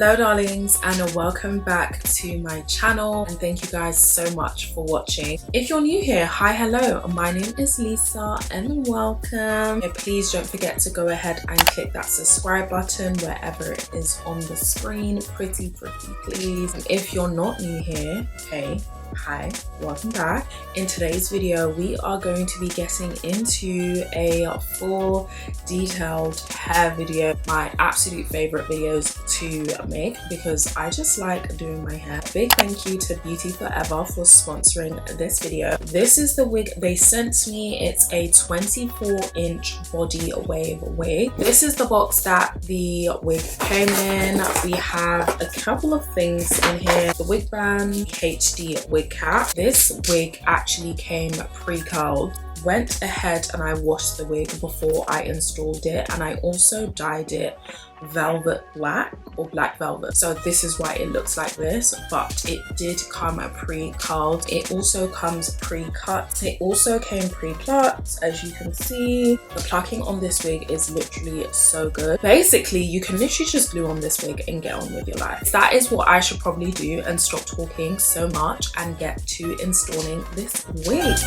Hello darlings, and welcome back to my channel, and thank you guys so much for watching. If you're new here, hi, hello, my name is Lisa and welcome. Please don't forget to go ahead and click that subscribe button wherever it is on the screen, pretty please. And if you're not new here, hey, hi, welcome back. In today's video we are going to be getting into a full detailed hair video, my absolute favorite videos to make because I just like doing my hair. Big thank you to BeautyForever for sponsoring this video. This is the wig they sent me. It's a 24-inch body wave wig. This is the box that the wig came in. We have a couple of things in here: the wig band, HD wig cap. This wig actually came pre-curled. Went ahead and I washed the wig before I installed it, and I also dyed it velvet black or black velvet, so this is why it looks like this, but it did come pre-curled. It also comes pre-cut. It also came pre-plucked. As you can see, the plucking on this wig is literally so good. Basically you can literally just glue on this wig and get on with your life. That is what I should probably do and stop talking so much and get to installing this wig.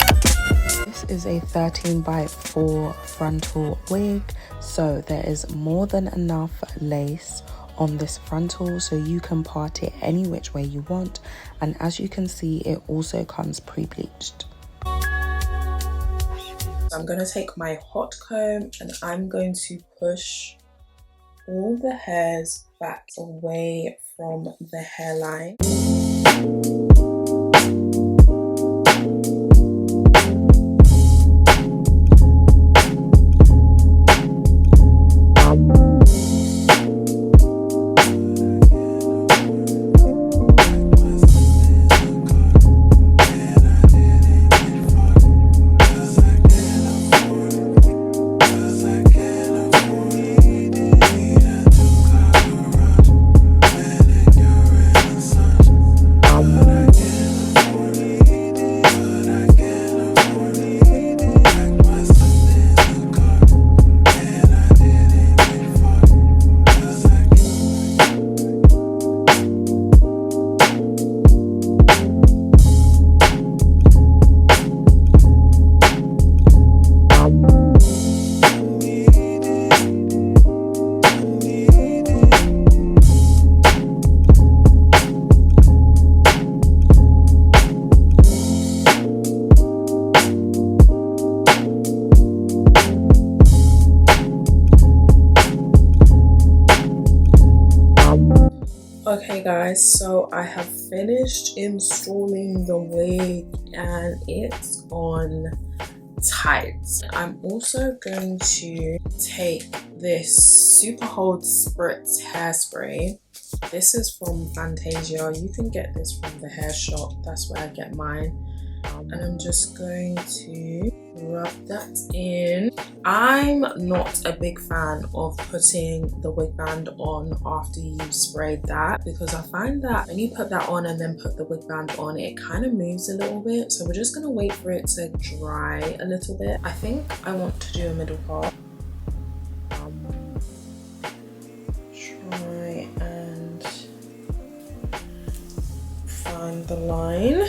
This is a 13x4 frontal wig, so there is more than enough lace on this frontal so you can part it any which way you want, and as you can see it also comes pre-bleached. I'm going to take my hot comb and I'm going to push all the hairs back away from the hairline. Okay guys, so I have finished installing the wig and it's on tight. I'm also going to take this Super Hold Spritz hairspray. This is from Fantasia. You can get this from the hair shop, that's where I get mine. And I'm just going to rub that in. I'm not a big fan of putting the wig band on after you've sprayed that, because I find that when you put that on and then put the wig band on, it kind of moves a little bit. So we're just going to wait for it to dry a little bit. I think I want to do a middle part. Try and find the line.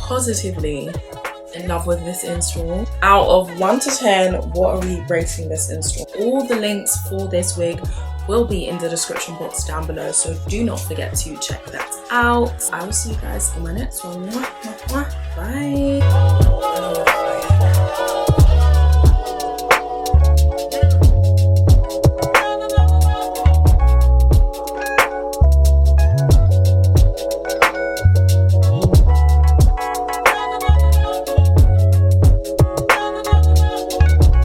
positively in love with this install. Out of 1 to 10, what are we rating this install? All the links for this wig will be in the description box down below, so do not forget to check that out. I will see you guys in my next one. Bye.